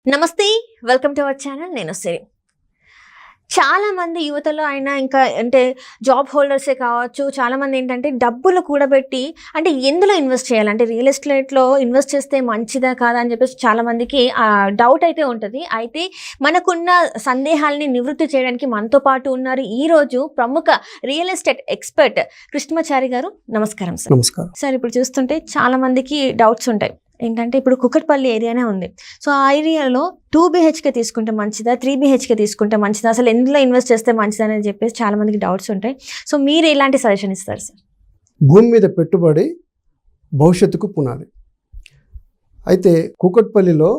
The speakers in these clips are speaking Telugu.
నమస్తే, వెల్కమ్ టు అవర్ ఛానల్. నేను సిరి. చాలా మంది యువతలో అయినా ఇంకా అంటే జాబ్ హోల్డర్సే కావచ్చు, చాలా మంది ఏంటంటే డబ్బులు కూడబెట్టి అంటే ఎందులో ఇన్వెస్ట్ చేయాలి, అంటే రియల్ ఎస్టేట్లో ఇన్వెస్ట్ చేస్తే మంచిదా కాదా అని చెప్పేసి చాలా మందికి డౌట్ అయితే ఉంటుంది. అయితే మనకున్న సందేహాలని నివృత్తి చేయడానికి మనతో పాటు ఉన్నారు ఈరోజు ప్రముఖ రియల్ ఎస్టేట్ ఎక్స్పర్ట్ కృష్ణమాచారి గారు. నమస్కారం సార్. నమస్కారం సార్. ఇప్పుడు చూస్తుంటే చాలా మందికి డౌట్స్ ఉంటాయి. ఏంటంటే ఇప్పుడు కుకట్పల్లి ఏరియానే ఉంది. సో ఆ ఏరియాలో 2 BHK తీసుకుంటే మంచిదా, 3 BHK తీసుకుంటే మంచిదా, అసలు ఎందులో ఇన్వెస్ట్ చేస్తే మంచిదా అని చెప్పేసి చాలా మందికి డౌట్స్ ఉంటాయి. సో మీరు ఎలాంటి సజెషన్ ఇస్తారు సార్? భూమి మీద పెట్టుబడి భవిష్యత్తుకు పునాది. అయితే కుకట్పల్లిలో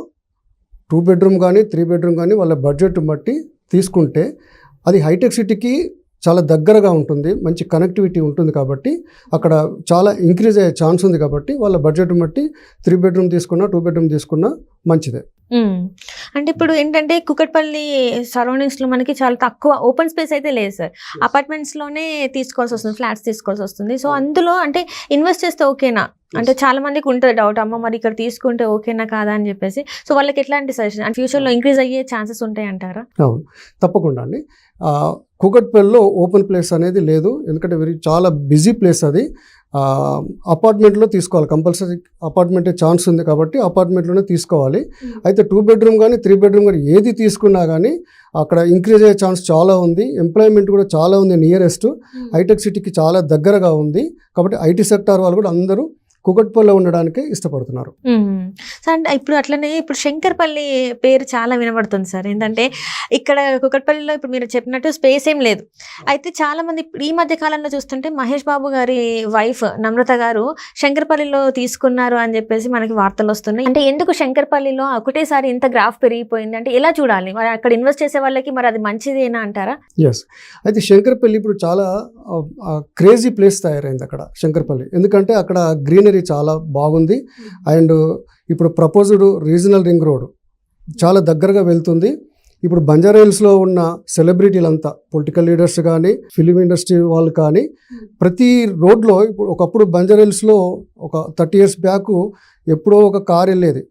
2 బెడ్రూమ్ కానీ 3 బెడ్రూమ్ కానీ వాళ్ళ బడ్జెట్ బట్టి తీసుకుంటే అది హైటెక్ సిటీకి చాలా దగ్గరగా ఉంటుంది, మంచి కనెక్టివిటీ ఉంటుంది. కాబట్టి అక్కడ చాలా ఇంక్రీజ్ అయ్యే ఛాన్స్ ఉంది. కాబట్టి వాళ్ళ బడ్జెట్ బట్టి 3 బెడ్రూమ్ తీసుకున్నా 2 బెడ్రూమ్ తీసుకున్నా మంచిదే. అంటే ఇప్పుడు ఏంటంటే కుకట్పల్లి సరౌండింగ్స్లో మనకి చాలా తక్కువ ఓపెన్ స్పేస్ అయితే లేదు సార్. అపార్ట్మెంట్స్లోనే తీసుకోవాల్సి వస్తుంది, ఫ్లాట్స్ తీసుకోవాల్సి వస్తుంది. సో అందులో అంటే ఇన్వెస్ట్ చేస్తే ఓకేనా? అంటే చాలా మందికి ఉంటుంది డౌట్, అమ్మ మరి ఇక్కడ తీసుకుంటే ఓకేనా కాదా అని చెప్పేసి. సో వాళ్ళకి ఎట్లాంటి సజెషన్, అంటే ఫ్యూచర్లో ఇంక్రీజ్ అయ్యే ఛాన్సెస్ ఉంటాయి అంటారా? అవును, తప్పకుండా అండి. కుకట్పల్లిలో ఓపెన్ ప్లేస్ అనేది లేదు, ఎందుకంటే చాలా బిజీ ప్లేస్ అది. అపార్ట్మెంట్లో తీసుకోవాలి, కంపల్సరీ అపార్ట్మెంటే ఛాన్స్ ఉంది కాబట్టి అపార్ట్మెంట్లోనే తీసుకోవాలి. అయితే 2 బెడ్రూమ్ కానీ 3 బెడ్రూమ్ కానీ ఏది తీసుకున్నా కానీ అక్కడ ఇంక్రీజ్ అయ్యే ఛాన్స్ చాలా ఉంది. ఎంప్లాయ్మెంట్ కూడా చాలా ఉంది, నియరెస్ట్ హైటెక్ సిటీకి చాలా దగ్గరగా ఉంది. కాబట్టి ఐటీ సెక్టార్ వాళ్ళు కూడా అందరూ కుకట్పల్లిలో ఉండడానికి ఇష్టపడుతున్నారు. సార్ అంటే ఇప్పుడు అట్లనే ఇప్పుడు శంకర్పల్లి పేరు చాలా వినబడుతుంది సార్. ఏంటంటే ఇక్కడ కుకట్పల్లిలో ఇప్పుడు మీరు చెప్పినట్టు స్పేస్ ఏం లేదు. అయితే చాలా మంది ఈ మధ్య కాలంలో చూస్తుంటే మహేష్ బాబు గారి వైఫ్ నమ్రత గారు శంకర్పల్లిలో తీసుకున్నారు అని చెప్పేసి మనకి వార్తలు వస్తున్నాయి. అంటే ఎందుకు శంకర్పల్లిలో ఒకటేసారి ఇంత గ్రాఫ్ పెరిగిపోయింది, అంటే ఎలా చూడాలి? మరి అక్కడ ఇన్వెస్ట్ చేసే వాళ్ళకి మరి అది మంచిదేనా అంటారా? ఎస్, అయితే శంకర్పల్లి ఇప్పుడు చాలా క్రేజీ ప్లేస్ తయారైంది అక్కడ శంకర్పల్లి. ఎందుకంటే అక్కడ గ్రీనరీ చాలా బాగుంది. అండ్ ఇప్పుడు ప్రపోజ్డ్ రీజనల్ రింగ్ రోడ్ చాలా దగ్గరగా వెళ్తుంది. ఇప్పుడు బంజారా హిల్స్లో ఉన్న సెలబ్రిటీలంతా, పొలిటికల్ లీడర్స్ కానీ ఫిలిం ఇండస్ట్రీ వాళ్ళు కానీ ప్రతి రోడ్లో ఇప్పుడు ఒకప్పుడు బంజారా హిల్స్లో ఒక 30 years బ్యాక్ ఎప్పుడో ఒక కార్ వెళ్ళేది,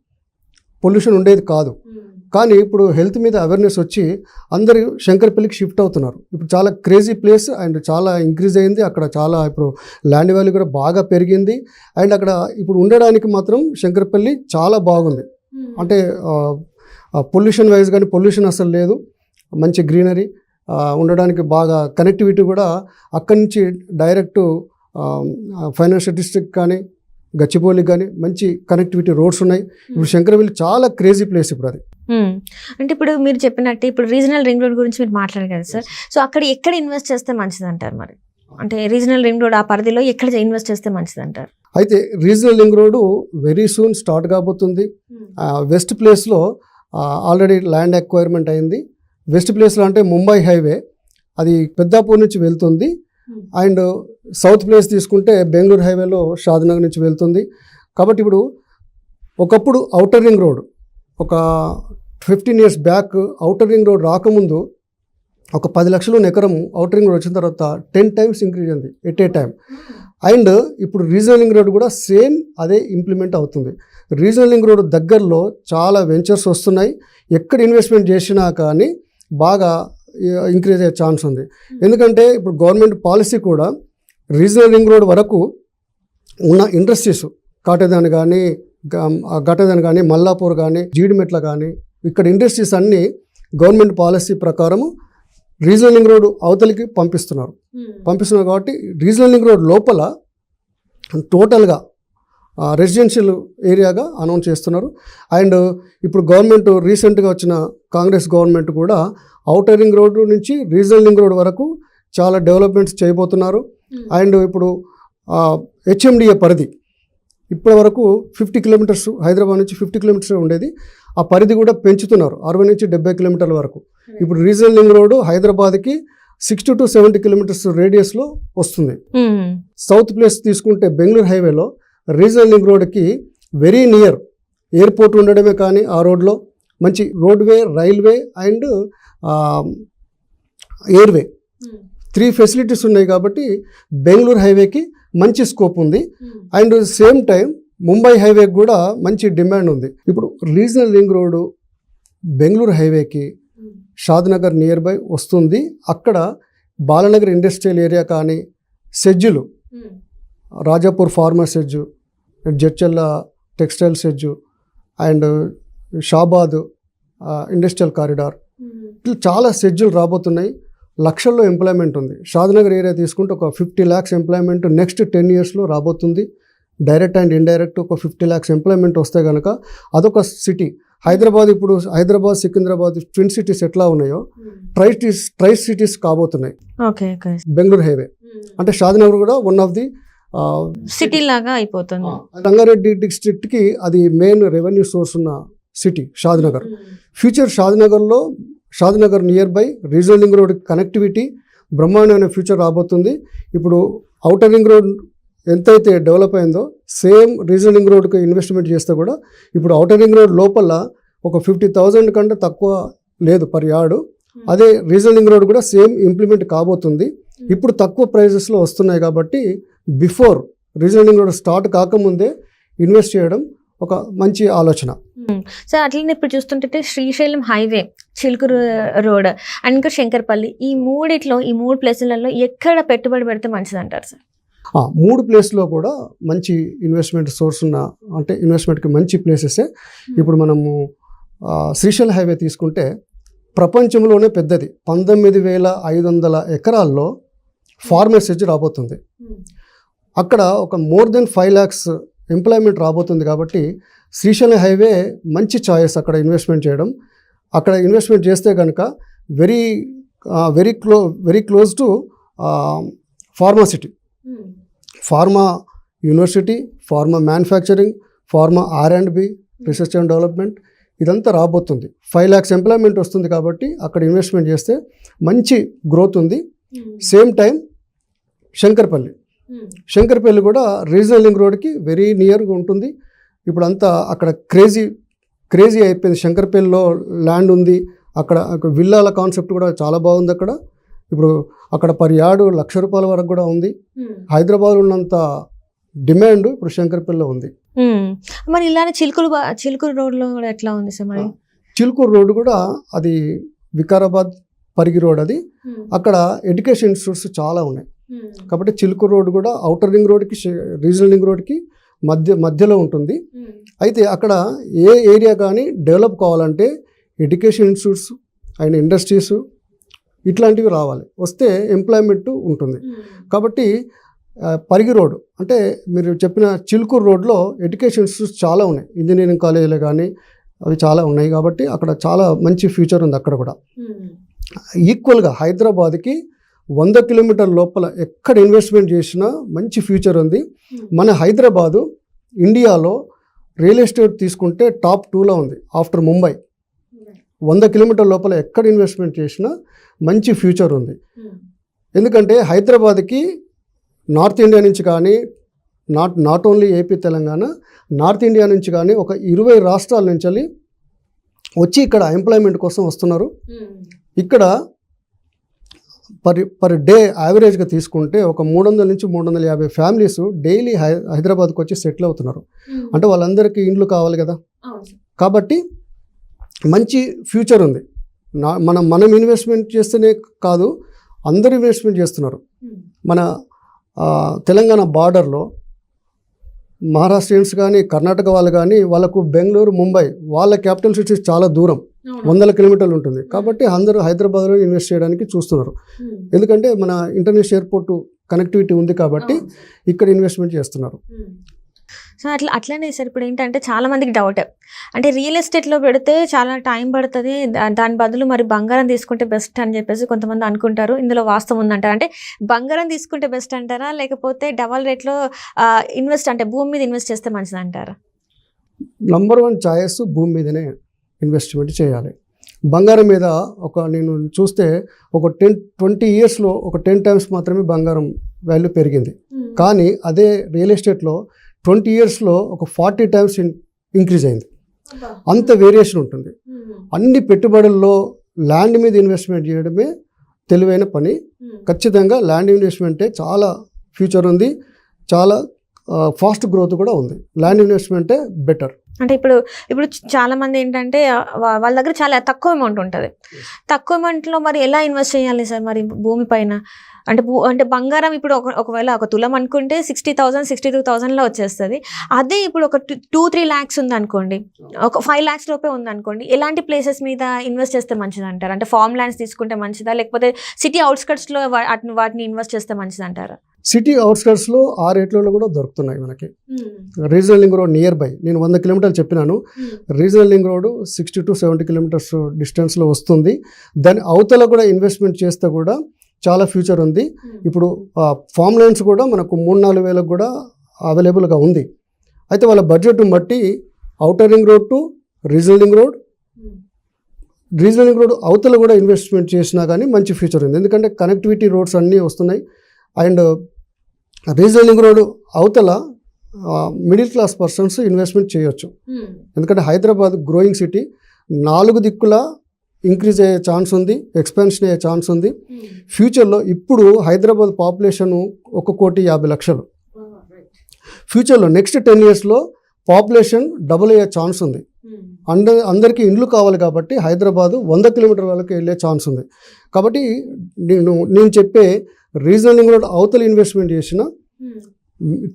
పొల్యూషన్ ఉండేది కాదు. కానీ ఇప్పుడు హెల్త్ మీద అవేర్నెస్ వచ్చి అందరూ శంకర్పల్లికి షిఫ్ట్ అవుతున్నారు. ఇప్పుడు చాలా క్రేజీ ప్లేస్ అండ్ చాలా ఇంక్రీజ్ అయింది. అక్కడ చాలా ఇప్పుడు ల్యాండ్ వాల్యూ కూడా బాగా పెరిగింది. అండ్ అక్కడ ఇప్పుడు ఉండడానికి మాత్రం శంకర్పల్లి చాలా బాగుంది. అంటే పొల్యూషన్ వైజ్ కానీ పొల్యూషన్ అసలు లేదు, మంచి గ్రీనరీ, ఉండడానికి బాగా కనెక్టివిటీ కూడా అక్కడి నుంచి డైరెక్ట్ ఫైనాన్షియల్ డిస్ట్రిక్ట్ కానీ గచ్చిబౌలికి కానీ మంచి కనెక్టివిటీ రోడ్స్ ఉన్నాయి. ఇప్పుడు శంకరపల్లి చాలా క్రేజీ ప్లేస్ ఇప్పుడు అది. అంటే ఇప్పుడు మీరు చెప్పినట్టు ఇప్పుడు రీజనల్ రింగ్ రోడ్ గురించి మీరు మాట్లాడారు కదా సార్. సో అక్కడ ఎక్కడ ఇన్వెస్ట్ చేస్తే మంచిది అంటారు? మరి అంటే రీజనల్ రింగ్ రోడ్ ఆ పరిధిలో ఎక్కడ ఇన్వెస్ట్ చేస్తే మంచిది అంటారు? అయితే regional ring road very soon start కాబోతుంది. వెస్ట్ ప్లేస్లో ఆల్రెడీ ల్యాండ్ అక్వైర్మెంట్ అయింది. వెస్ట్ ప్లేస్లో అంటే ముంబై హైవే అది పెద్దాపూర్ నుంచి వెళ్తుంది. అండ్ సౌత్ ప్లేస్ తీసుకుంటే బెంగళూరు హైవేలో షాద్నగర్ నుంచి వెళ్తుంది. కాబట్టి ఇప్పుడు ఒకప్పుడు ఔటర్ రింగ్ రోడ్ ఒక 15 years back outer ring road రాకముందు ఒక 10 లక్షలు ఎకరం ఔటర్ రింగ్ రోడ్ వచ్చిన తర్వాత 10 times ఇంక్రీజ్ అయింది ఎట్ ఏ టైం. అండ్ ఇప్పుడు రీజనల్ రింగ్ రోడ్ కూడా సేమ్ అదే ఇంప్లిమెంట్ అవుతుంది. రీజనల్ రింగ్ రోడ్ దగ్గరలో చాలా వెంచర్స్ వస్తున్నాయి. ఎక్కడ ఇన్వెస్ట్మెంట్ చేసినా కానీ బాగా ఇంక్రీజ్ అయ్యే ఛాన్స్ ఉంది. ఎందుకంటే ఇప్పుడు గవర్నమెంట్ పాలసీ కూడా రీజనల్ రింగ్ రోడ్ వరకు ఉన్న ఇండస్ట్రీస్ కాటేదాన్ కానీ మల్లాపూర్ కానీ జీడిమెట్ల కానీ ఇక్కడ ఇండస్ట్రీస్ అన్నీ గవర్నమెంట్ పాలసీ ప్రకారము రీజనల్ రింగ్ రోడ్ అవతలికి పంపిస్తున్నారు కాబట్టి రీజనల్ రింగ్ రోడ్ లోపల టోటల్గా రెసిడెన్షియల్ ఏరియాగా అనౌన్స్ చేస్తున్నారు. అండ్ ఇప్పుడు గవర్నమెంట్ రీసెంట్గా వచ్చిన కాంగ్రెస్ గవర్నమెంట్ కూడా ఔటర్ రింగ్ రోడ్ నుంచి రీజనల్ రింగ్ రోడ్ వరకు చాలా డెవలప్మెంట్స్ చేయబోతున్నారు. అండ్ ఇప్పుడు HMDA పరిధి ఇప్పటి వరకు 50 kilometers, హైదరాబాద్ నుంచి 50 kilometers ఉండేది. ఆ పరిధి కూడా పెంచుతున్నారు 60 నుంచి 70 kilometers వరకు. ఇప్పుడు రీజనల్ రింగ్ రోడ్ హైదరాబాద్కి 60 to 70 kilometers రేడియస్లో వస్తుంది. సౌత్ ప్లేస్ తీసుకుంటే బెంగళూరు హైవేలో రీజనల్ రింగ్ రోడ్కి వెరీ నియర్ ఎయిర్పోర్ట్ ఉండడమే కానీ ఆ రోడ్లో మంచి roadway, railway and airway 3 facilities ఉన్నాయి. కాబట్టి బెంగళూరు హైవేకి మంచి స్కోప్ ఉంది. అండ్ సేమ్ టైం ముంబై హైవేకి కూడా మంచి డిమాండ్ ఉంది. ఇప్పుడు రీజనల్ రింగ్ రోడ్డు బెంగళూరు హైవేకి షాద్నగర్ నియర్ బై వస్తుంది. అక్కడ బాలనగర్ ఇండస్ట్రియల్ ఏరియా కానీ, సెజ్జులు, Rajapur pharma SEZ, Jadcherla textile SEZ and Shabad industrial corridor, ఇట్లా చాలా సెజ్జులు రాబోతున్నాయి. లక్షల్లో ఎంప్లాయ్మెంట్ ఉంది. షాద్నగర్ ఏరియా తీసుకుంటే ఒక 50 lakhs ఎంప్లాయ్మెంట్ నెక్స్ట్ 10 yearsలో రాబోతుంది. డైరెక్ట్ అండ్ ఇండైరెక్ట్ ఒక 50 lakhs ఎంప్లాయ్మెంట్ వస్తే కనుక అదొక సిటీ. హైదరాబాద్, ఇప్పుడు హైదరాబాద్, సికింద్రాబాద్ ట్విన్ సిటీస్ ఎట్లా ఉన్నాయో ట్రై సిటీస్ కాబోతున్నాయి. బెంగళూరు హైవే అంటే షాద్నగర్ కూడా వన్ ఆఫ్ ది సిటీ లాగా అయిపోతుంది. రంగారెడ్డి డిస్ట్రిక్ట్కి అది మెయిన్ రెవెన్యూ సోర్స్ ఉన్న city Shadnagar. Future Shadnagar near by regional ring road connectivity బ్రహ్మాండమైన ఫ్యూచర్ రాబోతుంది. ఇప్పుడు ఔటర్ రింగ్ రోడ్ ఎంతైతే డెవలప్ అయిందో సేమ్ రీజనల్ రింగ్ రోడ్కి ఇన్వెస్ట్మెంట్ చేస్తే కూడా ఇప్పుడు ఔటర్ రింగ్ రోడ్ లోపల ఒక 50,000 కంటే తక్కువ లేదు పర్ యార్డు. అదే రీజనల్ రింగ్ రోడ్ కూడా సేమ్ ఇంప్లిమెంట్ కాబోతుంది. ఇప్పుడు తక్కువ ప్రైజెస్లో వస్తున్నాయి కాబట్టి before regional ring road start కాకముందే ఇన్వెస్ట్ చేయడం ఒక మంచి ఆలోచన. సో అట్లనే ఇప్పుడు చూస్తుంటే Srisailam highway, Chilkur road and ఇంకా శంకర్పల్లి, ఈ మూడు ప్లేసులలో ఎక్కడ పెట్టుబడి పెడితే మంచిది అంటారు సార్? 3 ప్లేస్లో కూడా మంచి ఇన్వెస్ట్మెంట్ సోర్స్ ఉన్న, అంటే ఇన్వెస్ట్మెంట్కి మంచి ప్లేసెసే. ఇప్పుడు మనము శ్రీశైలం హైవే తీసుకుంటే ప్రపంచంలోనే పెద్దది, 19,500 ఎకరాల్లో ఫార్మర్ సెజ్ రాబోతుంది. అక్కడ ఒక మోర్ దెన్ 5 lakhs ఎంప్లాయ్మెంట్ రాబోతుంది. కాబట్టి శ్రీశైలం హైవే మంచి చాయిస్ అక్కడ ఇన్వెస్ట్మెంట్ చేయడం. అక్కడ ఇన్వెస్ట్మెంట్ చేస్తే కనుక very close to pharma city, pharma university, pharma manufacturing, pharma R&B, research and development, ఇదంతా రాబోతుంది. 5 lakhs ఎంప్లాయ్మెంట్ వస్తుంది. కాబట్టి అక్కడ ఇన్వెస్ట్మెంట్ చేస్తే మంచి గ్రోత్ ఉంది. సేమ్ టైం శంకర్పల్లి కూడా రీజనల్ రింగ్ రోడ్కి వెరీ నియర్గా ఉంటుంది. ఇప్పుడు అంతా అక్కడ క్రేజీ అయిపోయింది. శంకర్పల్లిలో ల్యాండ్ ఉంది. అక్కడ విల్లాల కాన్సెప్ట్ కూడా చాలా బాగుంది. ఇప్పుడు అక్కడ పర్ యార్డు ₹1,00,000 వరకు కూడా ఉంది. హైదరాబాద్ ఉన్నంత డిమాండ్ ఇప్పుడు శంకర్పల్లిలో ఉంది. మరి ఇలానే చిలుకూరు రోడ్లో కూడా ఎట్లా ఉంది సార్? మరి చిలుకూరు రోడ్ కూడా అది వికారాబాద్ పరిగి రోడ్. అది అక్కడ ఎడ్యుకేషన్ ఇన్స్టిట్యూట్స్ చాలా ఉన్నాయి. కాబట్టి చిలుకూరు రోడ్ కూడా ఔటర్ రింగ్ రోడ్కి రీజనల్ రింగ్ రోడ్కి మధ్యలో ఉంటుంది. అయితే అక్కడ ఏ ఏరియా కానీ డెవలప్ కావాలంటే ఎడ్యుకేషన్ ఇన్స్టిట్యూట్స్ అండ్ ఇండస్ట్రీస్ ఇట్లాంటివి రావాలి, వస్తే ఎంప్లాయ్మెంట్ ఉంటుంది. కాబట్టి పరిగి రోడ్ అంటే మీరు చెప్పిన చిలుకూరు రోడ్లో ఎడ్యుకేషన్ ఇన్స్టిట్యూట్స్ చాలా ఉన్నాయి, ఇంజనీరింగ్ కాలేజీలు కానీ అవి చాలా ఉన్నాయి. కాబట్టి అక్కడ చాలా మంచి ఫ్యూచర్ ఉంది. అక్కడ కూడా ఈక్వల్గా హైదరాబాద్కి 100 కిలోమీటర్ల లోపల ఎక్కడ ఇన్వెస్ట్మెంట్ చేసినా మంచి ఫ్యూచర్ ఉంది. మన హైదరాబాదు ఇండియాలో రియల్ ఎస్టేట్ తీసుకుంటే టాప్ 2లో ఉంది ఆఫ్టర్ ముంబై. 100 కిలోమీటర్ల లోపల ఎక్కడ ఇన్వెస్ట్మెంట్ చేసినా మంచి ఫ్యూచర్ ఉంది. ఎందుకంటే హైదరాబాద్కి నార్త్ ఇండియా నుంచి కానీ, not only AP Telangana, north India నుంచి కానీ ఒక 20 రాష్ట్రాల నుంచి వచ్చి ఇక్కడ ఎంప్లాయ్మెంట్ కోసం వస్తున్నారు. ఇక్కడ పర్ డే యావరేజ్గా తీసుకుంటే ఒక 300 నుంచి 350 ఫ్యామిలీస్ డైలీ హైదరాబాద్కి వచ్చి సెటిల్ అవుతున్నారు. అంటే వాళ్ళందరికీ ఇండ్లు కావాలి కదా. కాబట్టి మంచి ఫ్యూచర్ ఉంది. మనం ఇన్వెస్ట్మెంట్ చేస్తేనే కాదు, అందరూ ఇన్వెస్ట్మెంట్ చేస్తున్నారు. మన తెలంగాణ బార్డర్లో మహారాష్ట్రియన్స్ కానీ, కర్ణాటక వాళ్ళు కానీ, వాళ్ళకు బెంగళూరు, ముంబై, వాళ్ళ క్యాపిటల్ సిటీస్ చాలా దూరం, 100 కిలోమీటర్లు ఉంటుంది. కాబట్టి అందరూ హైదరాబాద్లో ఇన్వెస్ట్ చేయడానికి చూస్తున్నారు. ఎందుకంటే మన ఇంటర్నేషనల్ ఎయిర్పోర్ట్ కనెక్టివిటీ ఉంది కాబట్టి ఇక్కడ ఇన్వెస్ట్మెంట్ చేస్తున్నారు. సో అట్లనే సార్ ఇప్పుడు ఏంటంటే చాలా మందికి డౌట్, అంటే రియల్ ఎస్టేట్లో పెడితే చాలా టైం పడుతుంది, దాని బదులు మరి బంగారం తీసుకుంటే బెస్ట్ అని చెప్పేసి కొంతమంది అనుకుంటారు. ఇందులో వాస్తవం ఉందంటారా? అంటే బంగారం తీసుకుంటే బెస్ట్ అంటారా, లేకపోతే డబల్ రేట్లో అంటే భూమి మీద ఇన్వెస్ట్ చేస్తే మంచిది అంటారా? నంబర్ 1 చాయిస్ భూమి మీదనే ఇన్వెస్ట్మెంట్ చేయాలి. బంగారం మీద నేను చూస్తే ఒక 10-20 ఇయర్స్లో ఒక 10 times మాత్రమే బంగారం వాల్యూ పెరిగింది. కానీ అదే రియల్ ఎస్టేట్లో 20 ఇయర్స్లో ఒక 40 times ఇంక్రీజ్ అయింది. అంత వేరియేషన్ ఉంటుంది. అన్ని పెట్టుబడుల్లో ల్యాండ్ మీద ఇన్వెస్ట్మెంట్ చేయడమే తెలివైన పని. ఖచ్చితంగా ల్యాండ్ ఇన్వెస్ట్మెంటే చాలా ఫ్యూచర్ ఉంది, చాలా ఫాస్ట్ గ్రోత్ కూడా ఉంది. ల్యాండ్ ఇన్వెస్ట్మెంటే బెటర్. అంటే ఇప్పుడు ఇప్పుడు చాలా మంది ఏంటంటే వాళ్ళ దగ్గర చాలా తక్కువ అమౌంట్ ఉంటుంది. తక్కువ అమౌంట్లో మరి ఎలా ఇన్వెస్ట్ చేయాలి సార్ మరి భూమి పైన? అంటే బంగారం ఇప్పుడు ఒకవేళ ఒక తులం అనుకుంటే 60,000 62,000లో వచ్చేస్తుంది. అదే ఇప్పుడు ఒక 2-3 lakhs ఉందనుకోండి, ఒక 5 lakhs లోపే ఉందనుకోండి, ఎలాంటి ప్లేసెస్ మీద ఇన్వెస్ట్ చేస్తే మంచిది అంటారు? అంటే ఫార్మ్ ల్యాండ్స్ తీసుకుంటే మంచిదా, లేకపోతే సిటీ అవుట్స్కట్స్లో వాటిని ఇన్వెస్ట్ చేస్తే మంచిది అంటారా? సిటీ అవుట్స్కట్స్లో ఆ రేట్లలో కూడా దొరుకుతున్నాయి మనకి. Regional link road near by, నేను 100 కిలోమీటర్లు చెప్పినాను. Regional link road 60 to 70 kilometres డిస్టెన్స్లో వస్తుంది. దాని అవతల కూడా ఇన్వెస్ట్మెంట్ చేస్తే కూడా చాలా ఫ్యూచర్ ఉంది. ఇప్పుడు ఫామ్ ల్యాండ్స్ కూడా మనకు 3-4 వేలకు కూడా అవైలబుల్గా ఉంది. అయితే వాళ్ళ బడ్జెట్ బట్టి outer ring road to regional link road, regional link road అవతల కూడా ఇన్వెస్ట్మెంట్ చేసినా కానీ మంచి ఫ్యూచర్ ఉంది. ఎందుకంటే కనెక్టివిటీ రోడ్స్ అన్నీ వస్తున్నాయి. అండ్ రీజనల్ లింక్ రోడ్ అవతల మిడిల్ క్లాస్ పర్సన్స్ ఇన్వెస్ట్మెంట్ చేయొచ్చు. ఎందుకంటే హైదరాబాద్ గ్రోయింగ్ సిటీ, 4 దిక్కుల ఇంక్రీజ్ అయ్యే ఛాన్స్ ఉంది, ఎక్స్పాన్షన్ అయ్యే ఛాన్స్ ఉంది. ఫ్యూచర్లో ఇప్పుడు హైదరాబాద్ పాపులేషన్ 1,50,00,000. ఫ్యూచర్లో నెక్స్ట్ 10 yearsలో పాపులేషన్ డబుల్ అయ్యే ఛాన్స్ ఉంది. అందరికీ ఇండ్లు కావాలి కాబట్టి హైదరాబాదు 100 కిలోమీటర్ వరకు వెళ్ళే ఛాన్స్ ఉంది. కాబట్టి నేను చెప్పే రీజనల్ లింక్ రోడ్ అవతల ఇన్వెస్ట్మెంట్ చేసిన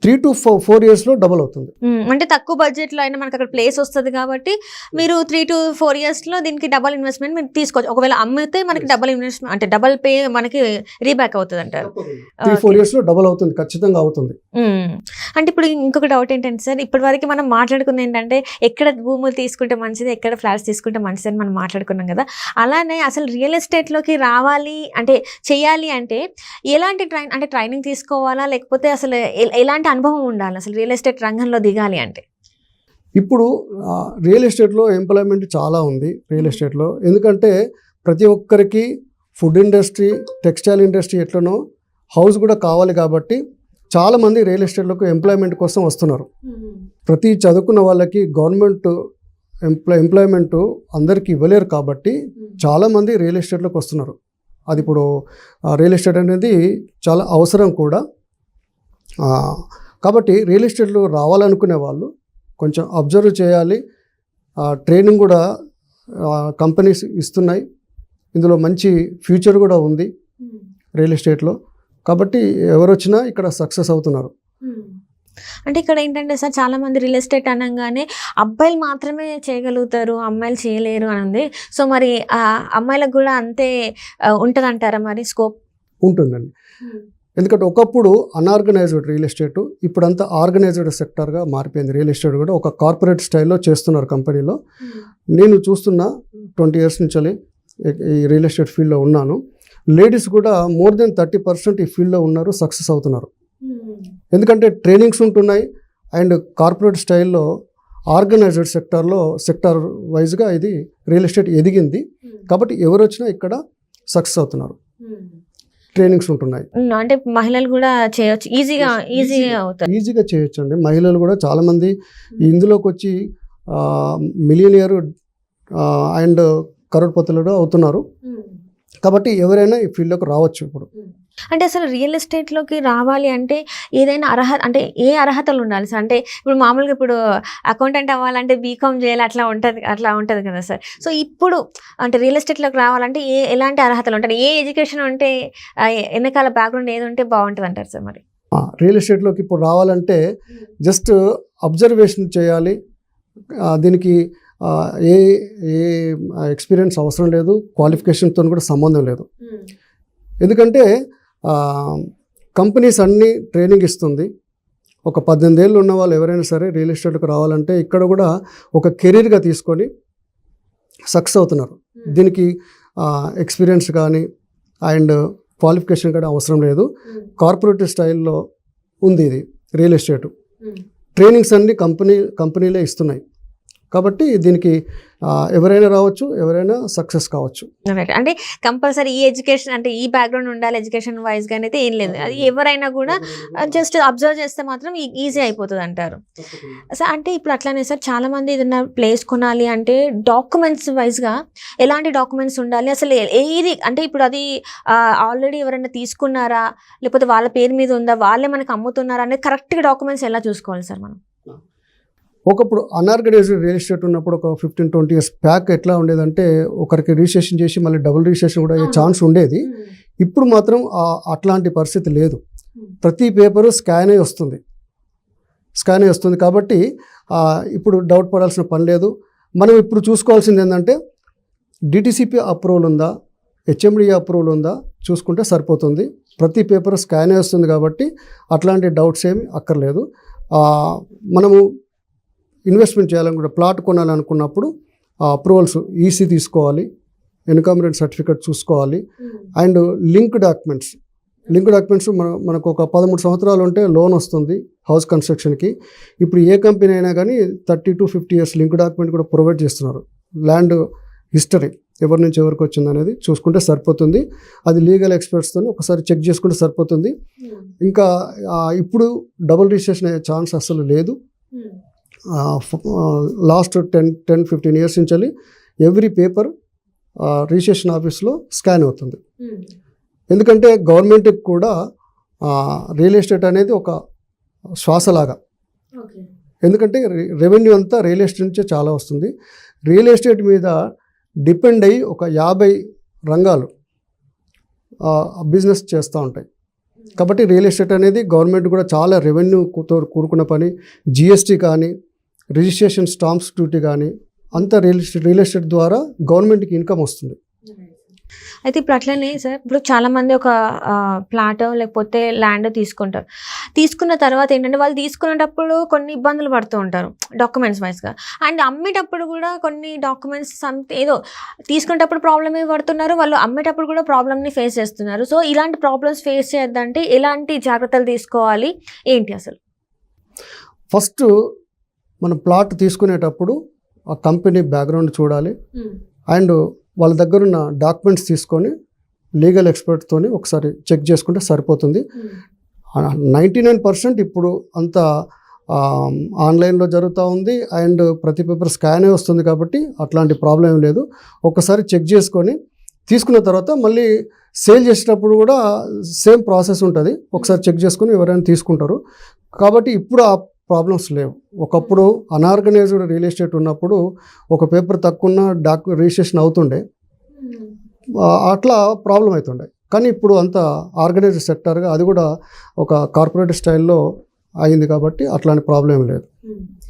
3 to 4 yearsలో డబుల్ అవుతుంది. అంటే తక్కువ బడ్జెట్లో అయినా మనకు అక్కడ ప్లేస్ వస్తుంది కాబట్టి మీరు 3 to 4 yearsలో దీనికి డబల్ ఇన్వెస్ట్మెంట్ మీరు తీసుకోవచ్చు. ఒకవేళ అమ్మితే మనకి డబల్ ఇన్వెస్ట్మెంట్ అంటే డబల్ పే మనకి రీబ్యాక్ అవుతుంది అంటారు. 3-4 yearsలో డబుల్ అవుతుంది, ఖచ్చితంగా అవుతుంది. అంటే ఇప్పుడు ఇంకొక డౌట్ ఏంటంటే సార్, ఇప్పటి వరకు మనం మాట్లాడుకుంది ఏంటంటే ఎక్కడ భూములు తీసుకుంటే మంచిది, ఎక్కడ ఫ్లాట్స్ తీసుకుంటే మంచిది అని మనం మాట్లాడుకున్నాం కదా. అలానే అసలు రియల్ ఎస్టేట్లోకి రావాలి అంటే చేయాలి అంటే ఎలాంటి ట్రైనింగ్ తీసుకోవాలా, లేకపోతే అసలు ఎలాంటి అనుభవం ఉండాలి అసలు రియల్ ఎస్టేట్ రంగంలో దిగాలి అంటే? ఇప్పుడు రియల్ ఎస్టేట్లో ఎంప్లాయ్మెంట్ చాలా ఉంది రియల్ ఎస్టేట్లో. ఎందుకంటే ప్రతి ఒక్కరికి ఫుడ్ ఇండస్ట్రీ, టెక్స్టైల్ ఇండస్ట్రీ ఎట్లనో హౌస్ కూడా కావాలి కాబట్టి చాలామంది రియల్ ఎస్టేట్లోకి ఎంప్లాయ్మెంట్ కోసం వస్తున్నారు. ప్రతి చదువుకున్న వాళ్ళకి గవర్నమెంట్ ఎంప్లాయ్మెంట్ అందరికీ ఇవ్వలేరు కాబట్టి చాలామంది రియల్ ఎస్టేట్లోకి వస్తున్నారు. అది ఇప్పుడు రియల్ ఎస్టేట్ అనేది చాలా అవసరం కూడా. కాబట్టి రియల్ ఎస్టేట్లో రావాలనుకునే వాళ్ళు కొంచెం అబ్జర్వ్ చేయాలి. ట్రైనింగ్ కూడా కంపెనీస్ ఇస్తున్నాయి. ఇందులో మంచి ఫ్యూచర్ కూడా ఉంది రియల్ ఎస్టేట్లో. కాబట్టి ఎవరు వచ్చినా ఇక్కడ సక్సెస్ అవుతున్నారు. అంటే ఇక్కడ ఏంటంటే సార్, చాలా మంది రియల్ ఎస్టేట్ అనగానే అబ్బాయిలు మాత్రమే చేయగలుగుతారు, అమ్మాయిలు చేయలేరు అని ఉంది. సో మరి అమ్మాయిలకు కూడా అంతే ఉంటుంది అంటారా మరి స్కోప్? ఉంటుందండి. ఎందుకంటే ఒకప్పుడు అన్ఆర్గనైజ్డ్ రియల్ ఎస్టేట్, ఇప్పుడంతా ఆర్గనైజ్డ్ సెక్టర్గా మారిపోయింది. రియల్ ఎస్టేట్ కూడా ఒక కార్పొరేట్ స్టైల్లో చేస్తున్నారు కంపెనీలో. నేను చూస్తున్న 20 years నుంచి ఈ రియల్ ఎస్టేట్ ఫీల్డ్లో ఉన్నాను. లేడీస్ కూడా మోర్ దెన్ 30% ఈ ఫీల్డ్లో ఉన్నారు, సక్సెస్ అవుతున్నారు. ఎందుకంటే ట్రైనింగ్స్ ఉంటున్నాయి అండ్ కార్పొరేట్ స్టైల్లో ఆర్గనైజ్డ్ సెక్టర్ వైజ్గా ఇది రియల్ ఎస్టేట్ ఎదిగింది. కాబట్టి ఎవరు వచ్చినా ఇక్కడ సక్సెస్ అవుతున్నారు. ట్రైనింగ్స్ ఉంటున్నాయి. అంటే మహిళలు కూడా చేయొచ్చు, ఈజీగా చేయొచ్చు అండి. మహిళలు కూడా చాలామంది ఇందులోకి వచ్చి మిలియనియర్ అండ్ కరోడ్పతులు అవుతున్నారు. కాబట్టి ఎవరైనా ఈ ఫీల్డ్లోకి రావచ్చు. ఇప్పుడు అంటే అసలు రియల్ ఎస్టేట్లోకి రావాలి అంటే ఏదైనా అర్హత, అంటే ఏ అర్హతలు ఉండాలి సార్? అంటే ఇప్పుడు మామూలుగా ఇప్పుడు అకౌంటెంట్ అవ్వాలంటే బీకామ్ చేయాలి, అట్లా ఉంటుంది కదా సార్. సో ఇప్పుడు అంటే రియల్ ఎస్టేట్లోకి రావాలంటే ఎలాంటి అర్హతలు ఉంటాయి? ఏ ఎడ్యుకేషన్ ఉంటే, వెనకాల బ్యాక్గ్రౌండ్ ఏది ఉంటే బాగుంటుంది అంటారు సార్? మరి రియల్ ఎస్టేట్లోకి ఇప్పుడు రావాలంటే జస్ట్ అబ్జర్వేషన్ చేయాలి. దీనికి ఏ ఎక్స్పీరియన్స్ అవసరం లేదు, క్వాలిఫికేషన్తో కూడా సంబంధం లేదు. ఎందుకంటే కంపెనీస్ అన్నీ ట్రైనింగ్ ఇస్తుంది. ఒక 18 ఏళ్ళు ఉన్న వాళ్ళు ఎవరైనా సరే రియల్ ఎస్టేట్కి రావాలంటే ఇక్కడ కూడా ఒక కెరీర్గా తీసుకొని సక్సెస్ అవుతున్నారు. దీనికి ఎక్స్పీరియన్స్ కానీ అండ్ క్వాలిఫికేషన్ కానీ అవసరం లేదు. కార్పొరేటివ్ స్టైల్లో ఉంది ఇది రియల్ ఎస్టేట్. ట్రైనింగ్స్ అన్నీ కంపెనీలే ఇస్తున్నాయి. కాబట్టి దీనికి ఎవరైనా రావచ్చు, ఎవరైనా సక్సెస్ కావచ్చు. అంటే కంపల్సరీ ఈ ఎడ్యుకేషన్ అంటే ఈ బ్యాక్గ్రౌండ్ ఉండాలి ఎడ్యుకేషన్ వైజ్గా అయితే ఏం లేదు. అది ఎవరైనా కూడా జస్ట్ అబ్జర్వ్ చేస్తే మాత్రం ఈజీ అయిపోతుంది అంటారు సార్. అంటే ఇప్పుడు అట్లానే సార్, చాలా మంది ఏదైనా ప్లేస్ కొనాలి అంటే డాక్యుమెంట్స్ వైజ్గా ఎలాంటి డాక్యుమెంట్స్ ఉండాలి అసలు? ఏది అంటే ఇప్పుడు అది ఆల్రెడీ ఎవరైనా తీసుకున్నారా, లేకపోతే వాళ్ళ పేరు మీద ఉందా, వాళ్ళే మనకు అమ్ముతున్నారా అనేది కరెక్ట్గా డాక్యుమెంట్స్ ఎలా చూసుకోవాలి సార్ మనం? ఒకప్పుడు అన్ఆర్గనైజ్డ్ రియల్ ఎస్టేట్ ఉన్నప్పుడు ఒక 15-20 ఇయర్స్ బ్యాక్ ఎట్లా ఉండేదంటే ఒకరికి రిజిస్ట్రేషన్ చేసి మళ్ళీ డబుల్ రిజిస్ట్రేషన్ కూడా అయ్యే ఛాన్స్ ఉండేది. ఇప్పుడు మాత్రం అట్లాంటి పరిస్థితి లేదు. ప్రతి పేపరు స్కాన్ అయి వస్తుంది కాబట్టి ఇప్పుడు డౌట్ పడాల్సిన పని లేదు. మనం ఇప్పుడు చూసుకోవాల్సింది ఏంటంటే డిటిసిపి అప్రూవల్ ఉందా, హెచ్ఎండిఏ అప్రూవల్ ఉందా చూసుకుంటే సరిపోతుంది. ప్రతి పేపర్ స్కాన్ అయి వస్తుంది కాబట్టి అట్లాంటి డౌట్స్ ఏమి అక్కర్లేదు. మనము ఇన్వెస్ట్మెంట్ చేయాలనుకుంటే ప్లాట్ కొనాలనుకున్నప్పుడు అప్రూవల్స్ ఈసీ తీసుకోవాలి, ఇన్కమ్ రెంట్ సర్టిఫికేట్ చూసుకోవాలి, అండ్ లింక్ డాక్యుమెంట్స్ మనకు ఒక 13 సంవత్సరాలు ఉంటే లోన్ వస్తుంది హౌస్ కన్స్ట్రక్షన్కి. ఇప్పుడు ఏ కంపెనీ అయినా కానీ 30 to 50 years లింక్ డాక్యుమెంట్ కూడా ప్రొవైడ్ చేస్తున్నారు. ల్యాండ్ హిస్టరీ ఎవరి నుంచి ఎవరికి వచ్చింది అనేది చూసుకుంటే సరిపోతుంది. అది లీగల్ ఎక్స్పర్ట్స్తో ఒకసారి చెక్ చేసుకుంటే సరిపోతుంది. ఇంకా ఇప్పుడు డబుల్ రిజిస్ట్రేషన్ అయ్యే ఛాన్స్ అసలు లేదు. లాస్ట్ 10-15 years నుంచి ఎవ్రీ పేపర్ రిజిస్ట్రేషన్ ఆఫీస్లో స్కాన్ అవుతుంది. ఎందుకంటే గవర్నమెంట్కి కూడా రియల్ ఎస్టేట్ అనేది ఒక శ్వాసలాగా. ఎందుకంటే రెవెన్యూ అంతా రియల్ ఎస్టేట్ నుంచే చాలా వస్తుంది. రియల్ ఎస్టేట్ మీద డిపెండ్ అయ్యి ఒక 50 రంగాలు బిజినెస్ చేస్తూ ఉంటాయి. కాబట్టి రియల్ ఎస్టేట్ అనేది గవర్నమెంట్ కూడా చాలా రెవెన్యూతో కూడుకున్న పని. జిఎస్టీ కానీ, రిజిస్ట్రేషన్ స్టాంప్స్ డ్యూటీ కానీ అంతా రియల్ ఎస్టేట్ ద్వారా గవర్నమెంట్కి ఇన్కమ్ వస్తుంది. అయితే ఇప్పుడు అట్లనే సార్, ఇప్పుడు చాలామంది ఒక ప్లాట్ లేకపోతే ల్యాండ్ తీసుకున్న తర్వాత ఏంటంటే వాళ్ళు తీసుకునేటప్పుడు కొన్ని ఇబ్బందులు పడుతూ ఉంటారు డాక్యుమెంట్స్ వైజ్గా. అండ్ అమ్మేటప్పుడు కూడా కొన్ని డాక్యుమెంట్స్ ఏదో తీసుకునేటప్పుడు ప్రాబ్లమే పడుతున్నారు, వాళ్ళు అమ్మేటప్పుడు కూడా ప్రాబ్లమ్ని ఫేస్ చేస్తున్నారు. సో ఇలాంటి ప్రాబ్లమ్స్ ఫేస్ చేయొద్దంటే ఎలాంటి జాగ్రత్తలు తీసుకోవాలి ఏంటి అసలు? ఫస్ట్ మనం ప్లాట్ తీసుకునేటప్పుడు ఆ కంపెనీ బ్యాక్గ్రౌండ్ చూడాలి. అండ్ వాళ్ళ దగ్గర ఉన్న డాక్యుమెంట్స్ తీసుకొని లీగల్ ఎక్స్పర్ట్తో ఒకసారి చెక్ చేసుకుంటే సరిపోతుంది. 99% ఇప్పుడు అంతా ఆన్లైన్లో జరుగుతూ ఉంది. అండ్ ప్రతి పేపర్ స్కానే వస్తుంది కాబట్టి అట్లాంటి ప్రాబ్లం ఏం లేదు. ఒకసారి చెక్ చేసుకొని తీసుకున్న తర్వాత మళ్ళీ సేల్ చేసేటప్పుడు కూడా సేమ్ ప్రాసెస్ ఉంటుంది. ఒకసారి చెక్ చేసుకొని ఎవరైనా తీసుకుంటారు. కాబట్టి ఇప్పుడు ఆ ప్రాబ్లమ్స్ లేవు. ఒకప్పుడు అన్ఆర్గనైజ్డ్ రియల్ ఎస్టేట్ ఉన్నప్పుడు ఒక పేపర్ తక్కువ రిజిస్ట్రేషన్ అవుతుండే, అట్లా ప్రాబ్లం అవుతుండే. కానీ ఇప్పుడు అంతా ఆర్గనైజ్డ్ సెక్టర్గా అది కూడా ఒక కార్పొరేట్ స్టైల్లో అయింది కాబట్టి అట్లాంటి ప్రాబ్లం లేదు.